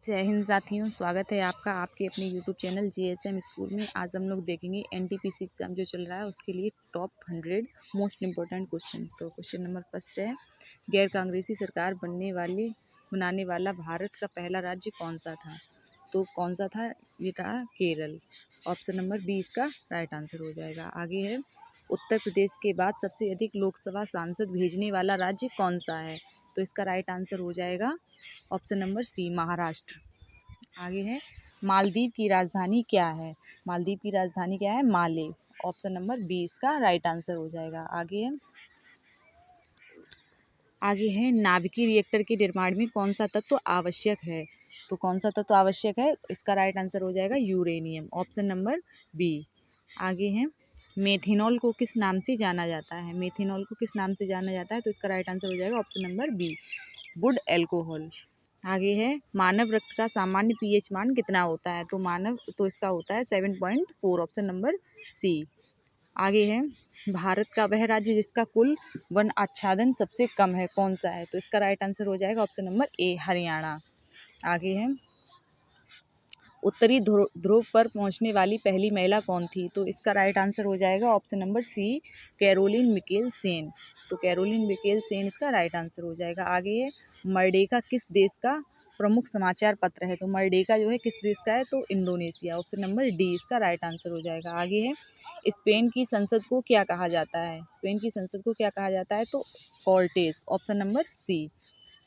जय हिंद साथियों, स्वागत है आपका आपके अपने यूट्यूब चैनल जीएसएम स्कूल में। आज हम लोग देखेंगे एनटीपीसी एग्जाम जो चल रहा है उसके लिए टॉप 100 मोस्ट इम्पोर्टेंट क्वेश्चन। तो क्वेश्चन नंबर फर्स्ट है, गैर कांग्रेसी सरकार बनाने वाला भारत का पहला राज्य कौन सा था? तो कौन सा था? ये था केरल। ऑप्शन नंबर बी इसका राइट आंसर हो जाएगा। आगे है, उत्तर प्रदेश के बाद सबसे अधिक लोकसभा सांसद भेजने वाला राज्य कौन सा है? तो इसका राइट आंसर हो जाएगा ऑप्शन नंबर सी, महाराष्ट्र। आगे है, मालदीव की राजधानी क्या है? मालदीव की राजधानी क्या है? माले। ऑप्शन नंबर बी इसका राइट आंसर हो जाएगा। आगे है नाभिकीय रिएक्टर के निर्माण में कौन सा तत्व आवश्यक है? तो कौन सा तत्व आवश्यक है? इसका राइट आंसर हो जाएगा यूरेनियम। Option number B. आगे है, मेथेनॉल को किस नाम से जाना जाता है? मेथेनॉल को किस नाम से जाना जाता है? तो इसका राइट आंसर हो जाएगा option number B, wood alcohol. आगे है, मानव रक्त का सामान्य पीएच मान कितना होता है? तो इसका होता है 7.4। Option number C. आगे है, भारत का वह राज्य जिसका कुल वन आच्छादन सबसे कम है कौन सा है? तो इसका राइट आंसर हो जाएगा ऑप्शन नंबर ए, हरियाणा। आगे है, उत्तरी ध्रुव पर पहुंचने वाली पहली महिला कौन थी? तो इसका राइट आंसर हो जाएगा option number C, Caroline Mikkelsen. तो कैरोलिन मिकेल सेन इसका राइट आंसर हो जाएगा। आगे है, मर्डेका किस देश का प्रमुख समाचार पत्र है? तो मर्डेका जो है किस देश का है? तो इंडोनेशिया। ऑप्शन नंबर डी इसका राइट आंसर हो जाएगा। आगे है, स्पेन की संसद को क्या कहा जाता है? स्पेन की संसद को क्या कहा जाता है? तो कॉर्टेस। Option number C.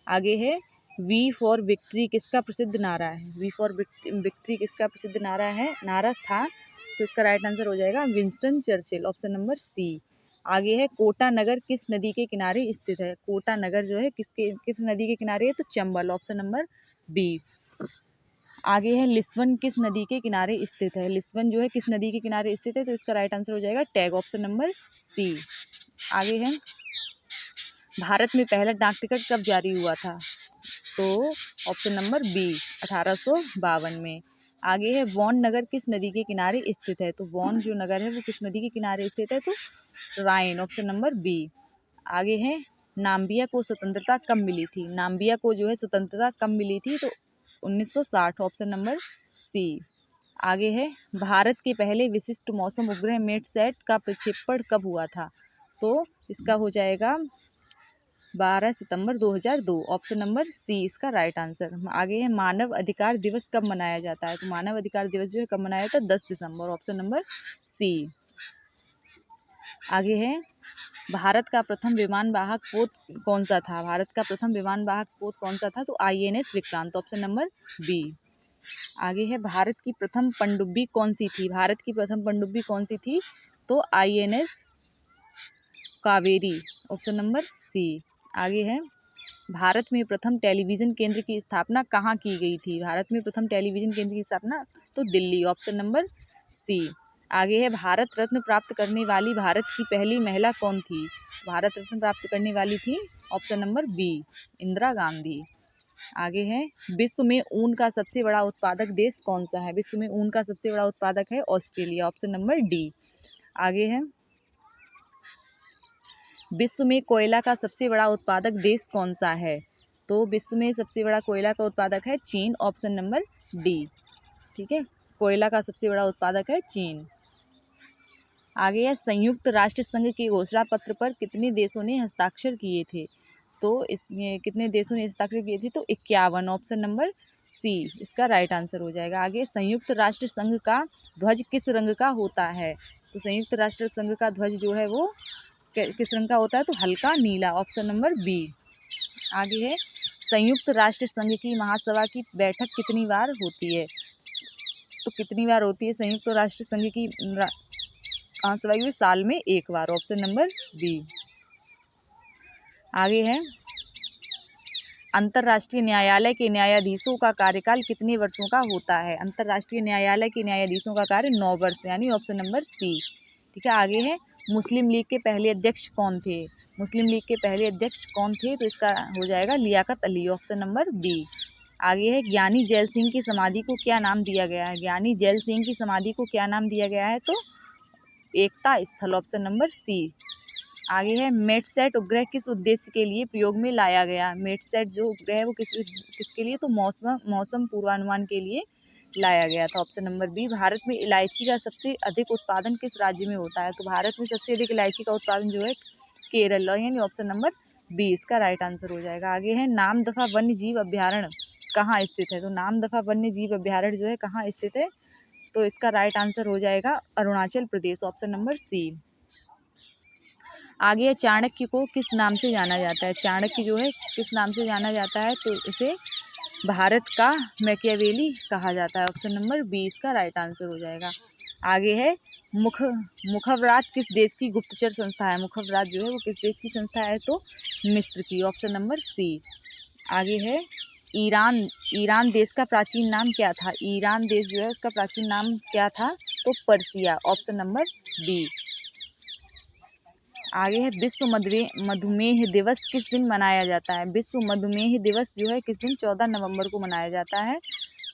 आगे है, वी फॉर विक्ट्री किसका प्रसिद्ध नारा है? वी फॉर विक्ट्री किसका प्रसिद्ध नारा था? तो इसका राइट आंसर हो जाएगा Winston Churchill. Option number C. आगे है, कोटा नगर किस नदी के किनारे स्थित है? कोटा नगर जो है किस नदी के किनारे है? तो चंबल। Option number B. आगे है, लिस्बन किस नदी के किनारे स्थित है? लिस्बन जो है किस नदी के किनारे स्थित है? तो इसका राइट आंसर हो जाएगा टैग। Option number C. आगे है, भारत में पहला डाक टिकट कब जारी हुआ था? तो ऑप्शन नंबर बी, 1852 में। आगे है, वॉन नगर किस नदी के किनारे स्थित है? तो वॉन जो नगर है वो किस नदी के किनारे स्थित है? तो राइन। Option number B. आगे है, नाम्बिया को स्वतंत्रता कब मिली थी? नाम्बिया को जो है स्वतंत्रता कब मिली थी? तो 1960। Option number C. आगे है, भारत के पहले विशिष्ट मौसम उपग्रह मेटसैट का प्रक्षेपण कब हुआ था? तो इसका हो जाएगा 12 सितंबर 2002। ऑप्शन नंबर सी इसका राइट आंसर। आगे है, मानव अधिकार दिवस कब मनाया जाता है? तो मानव अधिकार दिवस जो है कब मनाया जाता है? 10 दिसंबर। Option number C. आगे है, भारत का प्रथम विमान वाहक पोत कौन सा था? भारत का प्रथम विमान वाहक पोत कौन सा था? तो INS Vikrant. Option number B. आगे है, भारत की प्रथम पनडुब्बी कौन सी थी? भारत की प्रथम पनडुब्बी कौन सी थी? तो INS Kaveri. Option number C. आगे है, भारत में प्रथम टेलीविज़न केंद्र की स्थापना कहाँ की गई थी? भारत में प्रथम टेलीविज़न केंद्र की स्थापना तो दिल्ली। Option number C. आगे है, भारत रत्न प्राप्त करने वाली भारत की पहली महिला कौन थी? भारत रत्न प्राप्त करने वाली थी option number B, Indira Gandhi. आगे है, विश्व में ऊन का सबसे बड़ा उत्पादक देश कौन सा है? विश्व में ऊन का सबसे बड़ा उत्पादक है ऑस्ट्रेलिया। Option number D. आगे है, विश्व में कोयला का सबसे बड़ा उत्पादक देश कौन सा है? तो विश्व में सबसे बड़ा कोयला का उत्पादक है चीन। Option number D. ठीक है, कोयला का सबसे बड़ा उत्पादक है चीन। आगे है, संयुक्त राष्ट्र संघ के घोषणा पत्र पर कितने देशों ने हस्ताक्षर किए थे? तो इसमें कितने देशों ने हस्ताक्षर किए थे? तो 51। ऑप्शन नंबर सी इसका राइट आंसर हो जाएगा। आगे, संयुक्त राष्ट्र संघ का ध्वज किस रंग का होता है? तो संयुक्त राष्ट्र संघ का ध्वज जो है वो किस रंग का होता है? तो हल्का नीला। Option number B. आगे है, संयुक्त राष्ट्र संघ की महासभा की बैठक कितनी बार होती है? तो कितनी बार होती है संयुक्त राष्ट्र संघ की महासभा की? साल में एक बार। Option number B. आगे है, अंतर्राष्ट्रीय न्यायालय के न्यायाधीशों का कार्यकाल कितने वर्षों का होता है? अंतर्राष्ट्रीय न्यायालय के न्यायाधीशों का कार्य 9 वर्ष, यानी ऑप्शन नंबर सी। ठीक है, आगे है, मुस्लिम लीग के पहले अध्यक्ष कौन थे? मुस्लिम लीग के पहले अध्यक्ष कौन थे? तो इसका हो जाएगा Liaquat Ali. Option number B. आगे है, ज्ञानी जैल सिंह की समाधि को क्या नाम दिया गया है? ज्ञानी जैल सिंह की समाधि को क्या नाम दिया गया है? तो Ekta Sthal. Option number C. आगे है मेटसेट उपग्रह किस उद्देश्य के लिए प्रयोग में लाया गया। मेटसेट जो उपग्रह है वो किसके लिए, तो मौसम पूर्वानुमान के लिए लाया गया था। Option number B. भारत में इलायची का सबसे अधिक उत्पादन किस राज्य में होता है, तो भारत में सबसे अधिक इलायची का उत्पादन जो है केरल, यानी ऑप्शन नंबर बी इसका राइट आंसर हो जाएगा। आगे है नामदफा वन्य जीव अभ्यारण्य कहाँ स्थित है, तो नामदफा वन्य जीव अभ्यारण्य जो है कहाँ स्थित है, तो इसका राइट आंसर हो जाएगा Arunachal Pradesh, option number C. आगे चाणक्य को किस नाम से जाना जाता है, चाणक्य जो है किस नाम से जाना जाता है, तो इसे भारत का मैकियावेली कहा जाता है, ऑप्शन नंबर बी इसका राइट आंसर हो जाएगा। आगे है मुखवरात किस देश की गुप्तचर संस्था है, मुखवरात जो है वो किस देश की संस्था है, तो मिस्र की, ऑप्शन नंबर सी। आगे है ईरान देश का प्राचीन नाम क्या था, ईरान देश जो है उसका प्राचीन नाम क्या था, तो पर्सिया, ऑप्शन नंबर बी। आगे है विश्व मधुमेह दिवस किस दिन मनाया जाता है, विश्व मधुमेह दिवस जो है किस दिन 14 नवंबर को मनाया जाता है,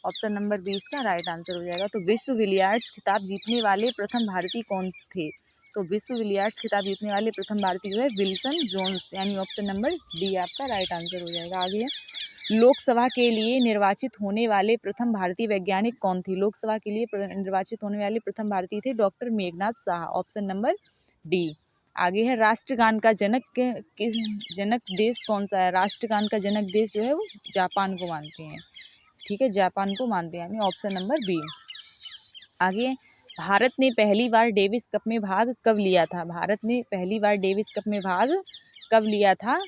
ऑप्शन नंबर 20 का राइट आंसर हो जाएगा। तो विश्व बिलियर्ड्स खिताब जीतने वाले प्रथम भारतीय कौन थे, तो विश्व बिलियर्ड्स खिताब जीतने वाले प्रथम भारतीय जो है विल्सन जोन्स, यानी ऑप्शन नंबर डी आपका राइट आंसर हो जाएगा। आगे लोकसभा के लिए निर्वाचित होने वाले प्रथम भारतीय वैज्ञानिक कौन थे, लोकसभा के लिए निर्वाचित होने वाले प्रथम भारतीय थे doctor Meghnath Saha, option number D. आगे है राष्ट्रगान का जनक देश कौन सा है, राष्ट्रगान का जनक देश जो है वो जापान को मानते हैं, ठीक है, जापान को मानते हैं, यानी ऑप्शन नंबर बी। आगे भारत ने पहली बार डेविस कप में भाग कब लिया था, भारत ने पहली बार डेविस कप में भाग कब लिया था,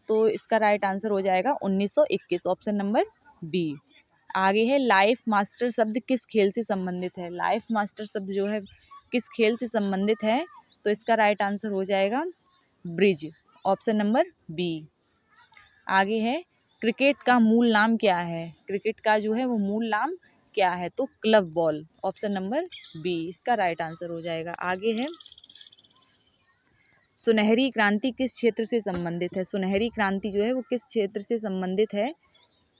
तो इसका राइट आंसर हो जाएगा 1921, ऑप्शन नंबर बी। आगे है लाइफ मास्टर शब्द किस खेल से संबंधित है, लाइफ मास्टर शब्द जो है किस खेल से संबंधित है, तो इसका राइट आंसर हो जाएगा ब्रिज, ऑप्शन नंबर बी। आगे है क्रिकेट का मूल नाम क्या है, क्रिकेट का जो है वो मूल नाम क्या है, तो club ball, option number B इसका राइट आंसर हो जाएगा। आगे है सुनहरी क्रांति किस क्षेत्र से संबंधित है, सुनहरी क्रांति जो है वो किस क्षेत्र से संबंधित है,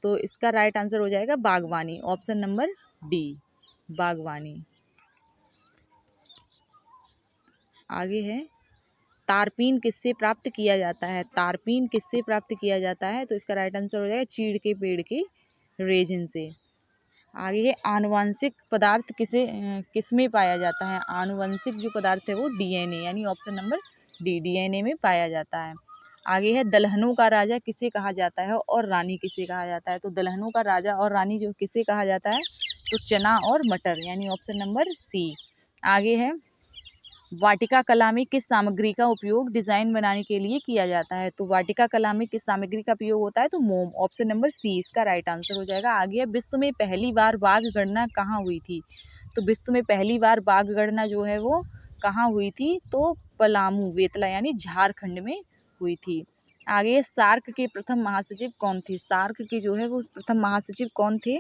तो इसका राइट आंसर हो जाएगा बागवानी, ऑप्शन नंबर डी बागवानी। आगे है तारपीन किससे प्राप्त किया जाता है, तारपीन किससे प्राप्त किया जाता है, तो इसका राइट आंसर हो जाएगा चीड़ के पेड़ के रेजिन से। आगे है आनुवंशिक पदार्थ किसमें पाया जाता है, आनुवंशिक जो पदार्थ है वो डीएनए, यानी ऑप्शन नंबर डी डीएनए में पाया जाता है। आगे है दलहनों का राजा किसे कहा जाता है और रानी किसे कहा जाता है, तो दलहनों का राजा और रानी जो किसे कहा जाता है, तो चना और मटर, यानी ऑप्शन नंबर सी। आगे है वाटिका कला में किस सामग्री का उपयोग डिजाइन बनाने के लिए किया जाता है, तो वाटिका कला में किस सामग्री का उपयोग होता है, तो मोम, ऑप्शन नंबर सी इसका राइट आंसर हो जाएगा। आगे विश्व में पहली बार बाघ गणना कहाँ हुई थी, तो विश्व में पहली बार बाघ गणना जो है वो कहाँ हुई थी, तो पलामू वेतला यानी झारखंड में हुई थी। आगे सार्क के प्रथम महासचिव कौन थे, सार्क के जो है वो प्रथम महासचिव कौन थे,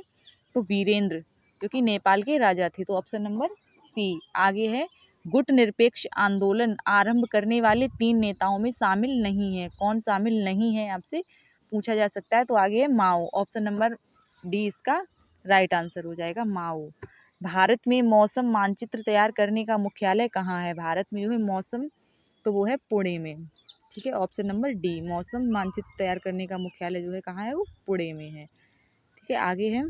तो वीरेंद्र, जो कि नेपाल के राजा थे, तो ऑप्शन नंबर सी। आगे है गुट निरपेक्ष आंदोलन आरंभ करने वाले 3 नेताओं में शामिल नहीं है, कौन शामिल नहीं है आपसे पूछा जा सकता है, तो आगे है माओ, ऑप्शन नंबर डी इसका राइट आंसर हो जाएगा माओ। भारत में मौसम मानचित्र तैयार करने का मुख्यालय कहाँ है, भारत में जो है मौसम, तो वो है पुणे में, ठीक है, ऑप्शन नंबर डी मौसम मानचित्र तैयार करने का मुख्यालय जो है कहाँ है, वो पुणे में है, ठीक है। आगे है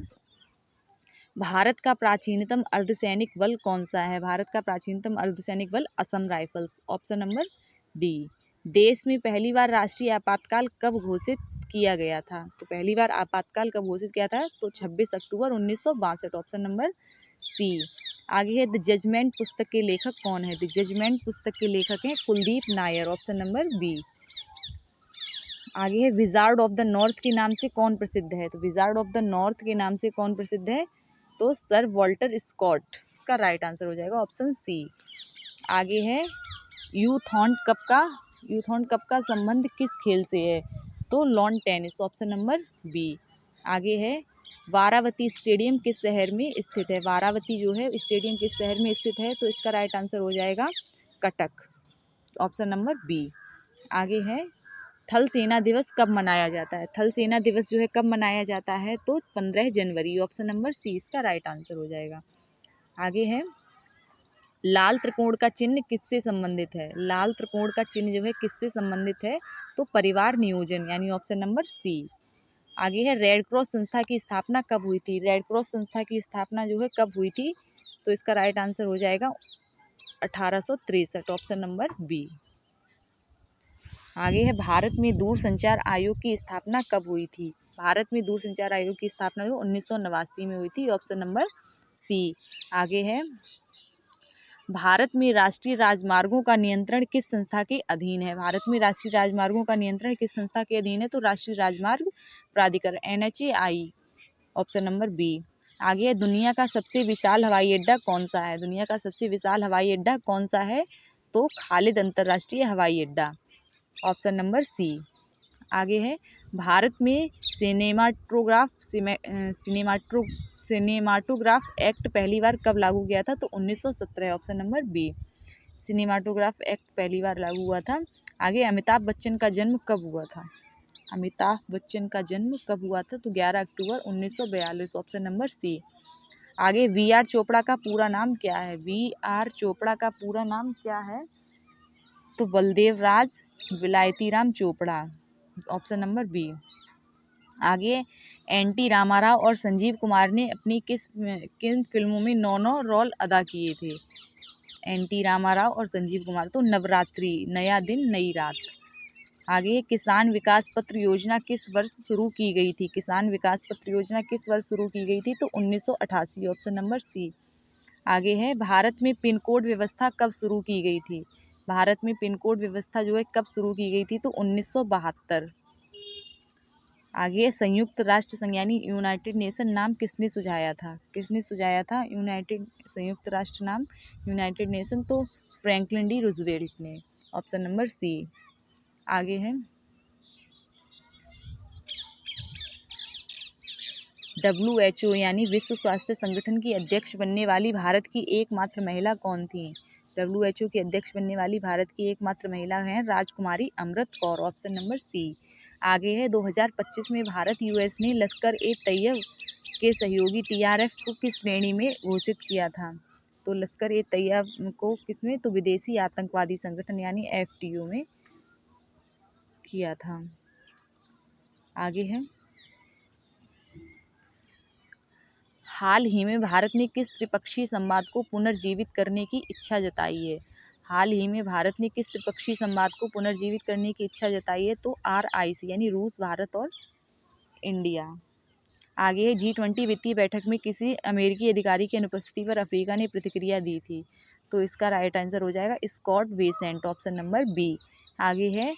भारत का प्राचीनतम अर्धसैनिक बल कौन सा है, भारत का प्राचीनतम अर्धसैनिक बल Assam rifles, option number D. देश में पहली बार राष्ट्रीय आपातकाल कब घोषित किया गया था, तो पहली बार आपातकाल कब घोषित किया था, तो 26 अक्टूबर 1962, ऑप्शन नंबर सी। आगे है द जजमेंट पुस्तक के लेखक कौन है, द जजमेंट पुस्तक के लेखक हैं Kuldip Nayar, option number B. आगे है विजार्ड ऑफ द नॉर्थ के नाम से कौन प्रसिद्ध है, तो विजार्ड ऑफ द नॉर्थ के नाम से कौन प्रसिद्ध है, तो सर वॉल्टर स्कॉट, इसका राइट आंसर हो जाएगा ऑप्शन सी। आगे है यूथॉन कप का संबंध किस खेल से है, तो lawn tennis, option number B. आगे है वारावती स्टेडियम किस शहर में स्थित है, वारावती जो है स्टेडियम किस शहर में स्थित है, तो इसका राइट आंसर हो जाएगा कटक, ऑप्शन नंबर बी। आगे है थल सेना दिवस कब मनाया जाता है, थल सेना दिवस जो है कब मनाया जाता है, तो 15 जनवरी, ऑप्शन नंबर सी इसका राइट आंसर हो जाएगा। आगे है लाल त्रिकोण का चिन्ह किससे संबंधित है? लाल त्रिकोण का चिन्ह जो है किससे संबंधित है? तो परिवार नियोजन, यानी ऑप्शन नंबर सी। आगे है रेड क्रॉस संस्था की स्थापना कब हुई थी? रेड क्रॉस संस्था की स्थापना जो है कब हुई थी? तो इसका राइट आंसर हो जाएगा 1863, ऑप्शन नंबर बी। आगे है भारत में दूरसंचार आयोग की स्थापना कब हुई थी? भारत में दूरसंचार आयोग की स्थापना जो 1989 में हुई थी, ऑप्शन नंबर सी। आगे है भारत में राष्ट्रीय राजमार्गों का नियंत्रण किस संस्था के अधीन है? भारत में राष्ट्रीय राजमार्गों का नियंत्रण किस संस्था के अधीन है? तो राष्ट्रीय राजमार्ग प्राधिकरण, NHAI, ऑप्शन नंबर बी। आगे है दुनिया का सबसे विशाल हवाई अड्डा कौन सा है? दुनिया का सबसे विशाल हवाई अड्डा कौन सा है? तो खालिद अंतर्राष्ट्रीय हवाई अड्डा, ऑप्शन नंबर सी। आगे है भारत में सिनेमाटोग्राफ एक्ट पहली बार कब लागू किया था? तो 1917, option number B. Cinematograph act पहली बार लागू हुआ था। आगे अमिताभ बच्चन का जन्म कब हुआ था? अमिताभ बच्चन का जन्म कब हुआ था? तो 11 अक्टूबर 1942, ऑप्शन नंबर सी। आगे VR चोपड़ा का पूरा नाम क्या है? VR चोपड़ा का पूरा नाम क्या है? तो बलदेव राज विलायतीराम चोपड़ा, ऑप्शन नंबर बी। आगे NT रामाराव और संजीव कुमार ने अपनी किन फिल्मों में 9 रोल अदा किए थे? NT रामाराव और संजीव कुमार, तो नवरात्रि, नया दिन, नई रात। आगे किसान विकास पत्र योजना किस वर्ष शुरू की गई थी? किसान विकास पत्र योजना किस वर्ष शुरू की गई थी? तो 1988, ऑप्शन नंबर सी। आगे है भारत में पिन कोड व्यवस्था कब शुरू की गई थी? भारत में पिन कोड व्यवस्था जो है कब शुरू की गई थी? तो 1972। आगे संयुक्त राष्ट्र संघ यानी यूनाइटेड नेशन नाम किसने सुझाया था? किसने सुझाया था संयुक्त राष्ट्र नाम यूनाइटेड नेशन? तो फ्रैंकलिन डी रूजवेल्ट ने, ऑप्शन नंबर सी। आगे है WHO यानी विश्व स्वास्थ्य संगठन की अध्यक्ष बनने वाली भारत की एकमात्र महिला कौन थी? WHO की अध्यक्ष बनने वाली भारत की एकमात्र महिला हैं राजकुमारी Amrit Kaur, option number C. आगे है 2025 में भारत US ने लश्कर-ए-तैयब के सहयोगी TRF को किस श्रेणी में घोषित किया था? तो लश्कर-ए-तैयब को किसमें? तो विदेशी आतंकवादी संगठन यानी FTO में किया था। आगे है हाल ही में भारत ने किस त्रिपक्षीय संवाद को पुनर्जीवित करने की इच्छा जताई है? हाल ही में भारत ने किस त्रिपक्षीय संवाद को पुनर्जीवित करने की इच्छा जताई है? तो RIC यानी रूस, भारत और इंडिया। आगे है G20 वित्तीय बैठक में किसी अमेरिकी अधिकारी की अनुपस्थिति पर अफ्रीका ने प्रतिक्रिया दी थी? तो इसका राइट आंसर हो जाएगा Scott Bessent, option number B. आगे है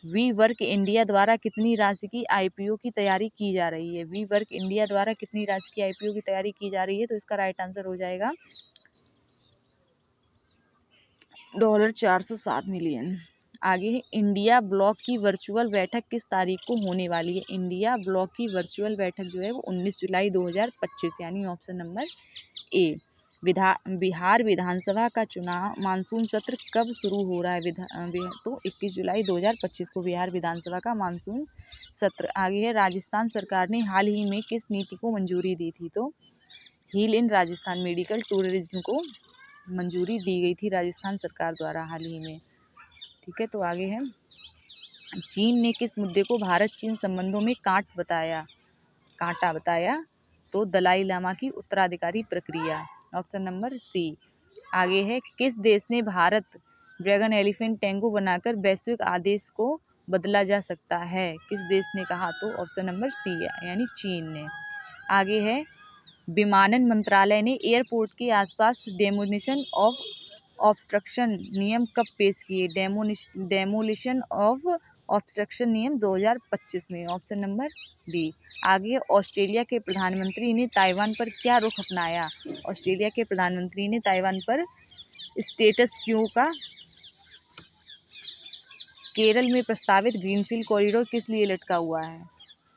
वी वर्क इंडिया द्वारा कितनी राशि की IPO की तैयारी की जा रही है? वी वर्क इंडिया द्वारा कितनी राशि की IPO की तैयारी की जा रही है? तो इसका राइट आंसर हो जाएगा $407 मिलियन। आगे है इंडिया ब्लॉक की वर्चुअल बैठक किस तारीख को होने वाली है? इंडिया ब्लॉक की वर्चुअल बैठक जो है वो 19 जुलाई 2025, यानी ऑप्शन नंबर ए। बिहार विधानसभा का चुनाव मानसून सत्र कब शुरू हो रहा है? तो 21 जुलाई 2025 को बिहार विधानसभा का मानसून सत्र। आगे है राजस्थान सरकार ने हाल ही में किस नीति को मंजूरी दी थी? तो heal in Rajasthan, medical tourism को मंजूरी दी गई थी राजस्थान सरकार द्वारा हाल ही में। ठीक है, तो आगे है चीन ने किस मुद्दे को भारत चीन संबंधों में कांटा बताया? तो दलाई लामा की उत्तराधिकारी प्रक्रिया, ऑप्शन नंबर सी। आगे है किस देश ने भारत ड्रैगन एलिफेंट टैंगो बनाकर वैश्विक आदेश को बदला जा सकता है? किस देश ने कहा? तो ऑप्शन नंबर सी यानी चीन ने। आगे है विमानन मंत्रालय ने एयरपोर्ट के आसपास डेमोलिशन ऑफ ऑब्स्ट्रक्शन नियम कब पेश किए? डेमोलिशन ऑफ ऑब्स्ट्रक्शन नियम 2025 में, ऑप्शन नंबर डी। आगे ऑस्ट्रेलिया के प्रधानमंत्री ने ताइवान पर क्या रुख अपनाया? ऑस्ट्रेलिया के प्रधानमंत्री ने ताइवान पर स्टेटस क्यू का केरल में प्रस्तावित ग्रीनफील्ड कॉरिडोर किस लिए लटका हुआ है?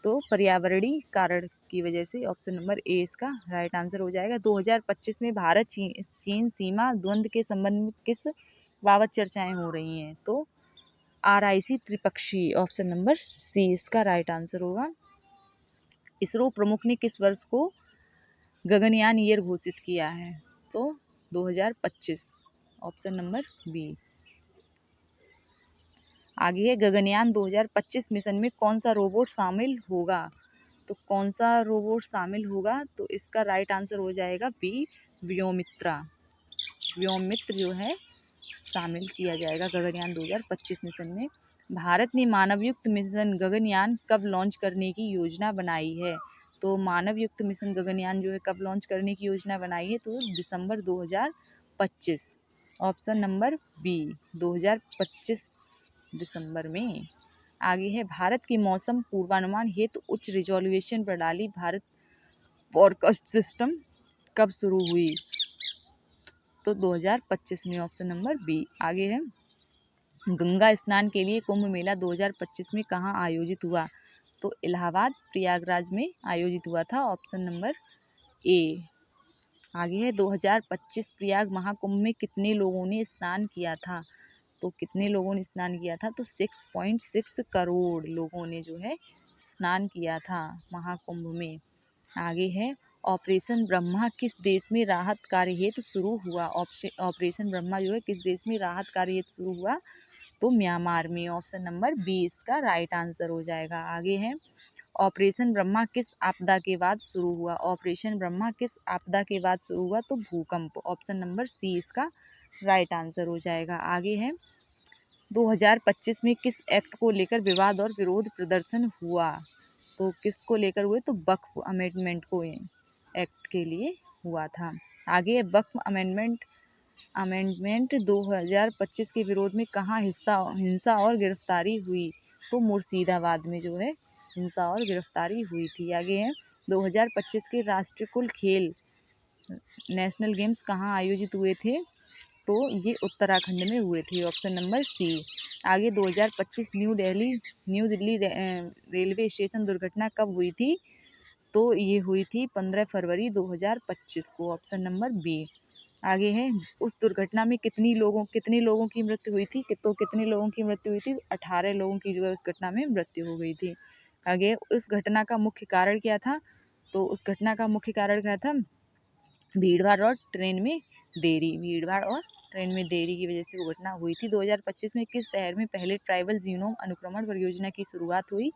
तो पर्यावरणीय कारण की वजह से, ऑप्शन नंबर ए इसका राइट आंसर हो जाएगा। 2025 में भारत चीन सीमा द्वंद्व के संबंध में किस बाबत चर्चाएं हो रही हैं? तो RIC त्रिपक्षीय, ऑप्शन नंबर सी इसका राइट आंसर होगा। इसरो प्रमुख ने किस वर्ष को गगनयान ईयर घोषित किया है? तो 2025। Option number B. आगे है गगनयान 2025 मिशन में कौन सा रोबोट शामिल होगा। तो कौन सा रोबोट शामिल होगा, तो इसका राइट आंसर हो जाएगा बी, व्योमित्रा। व्योमित्र जो है शामिल किया जाएगा गगनयान 2025 मिशन में। भारत ने मानवयुक्त मिशन गगनयान कब लॉन्च करने की योजना बनाई है। तो मानवयुक्त मिशन गगनयान जो है कब लॉन्च करने की योजना बनाई है, तो दिसंबर 2025। ऑप्शन नंबर बी, 2025 दिसंबर में। आगे है भारत की मौसम पूर्वानुमान हेतु उच्च रिजोल्यूशन प्रणाली भारत फोरकास्ट सिस्टम कब शुरू हुई। तो 2025 में, ऑप्शन नंबर बी। आगे है गंगा स्नान के लिए कुंभ मेला 2025 में कहाँ आयोजित हुआ। तो इलाहाबाद प्रयागराज में आयोजित हुआ था, ऑप्शन नंबर ए। आगे है 2025 प्रयाग महाकुंभ में कितने लोगों ने स्नान किया था। तो कितने लोगों ने स्नान किया था, तो 6.6 करोड़ लोगों ने जो है स्नान किया था महाकुंभ में। आगे है ऑपरेशन ब्रह्मा किस देश में राहत कार्य हेतु शुरू हुआ। ऑपरेशन ब्रह्मा जो है किस देश में राहत कार्य हेतु शुरू हुआ, तो म्यांमार में। ऑप्शन नंबर बी इसका राइट आंसर हो जाएगा। आगे है ऑपरेशन ब्रह्मा किस आपदा के बाद शुरू हुआ। ऑपरेशन ब्रह्मा किस आपदा के बाद शुरू हुआ, तो भूकंप। ऑप्शन नंबर सी इसका राइट आंसर हो जाएगा। आगे है 2025 में किस एक्ट को लेकर विवाद और विरोध प्रदर्शन हुआ। तो किसको लेकर हुए, तो वक्फ अमेंडमेंट को एक्ट के लिए हुआ था। आगे वक्फ अमेंडमेंट 2025 के विरोध में कहाँ हिंसा और गिरफ्तारी हुई। तो मुर्शिदाबाद में जो है हिंसा और गिरफ्तारी हुई थी। आगे है 2025 के राष्ट्रकुल खेल नेशनल गेम्स कहाँ आयोजित हुए थे। तो ये उत्तराखंड में हुए थे, ऑप्शन नंबर सी। आगे 2025 न्यू दिल्ली रेलवे स्टेशन दुर्घटना कब हुई थी। तो ये हुई थी 15 फरवरी 2025 को, ऑप्शन नंबर बी। आगे है उस दुर्घटना में कितने लोगों की मृत्यु हुई थी। तो कितने लोगों की मृत्यु हुई थी, 18 लोगों की जो है उस घटना में मृत्यु हो गई थी। आगे उस घटना का मुख्य कारण क्या था। तो उस घटना का मुख्य कारण क्या था, भीड़भाड़ और ट्रेन में देरी की वजह से वो घटना हुई थी। 2025 में किस शहर में पहले ट्राइबल जीनोम अनुक्रमण परियोजना की शुरुआत हुई।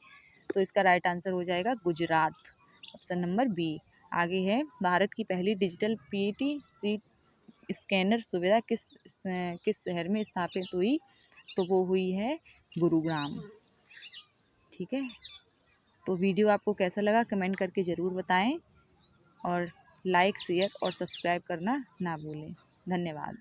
तो इसका राइट आंसर हो जाएगा गुजरात, ऑप्शन नंबर बी। आगे है भारत की पहली डिजिटल पीईटी सीट स्कैनर सुविधा किस शहर में स्थापित हुई। तो वो हुई है गुरुग्राम। ठीक है, तो वीडियो आपको कैसा लगा कमेंट करके ज़रूर बताएं और लाइक शेयर और सब्सक्राइब करना ना भूलें। धन्यवाद।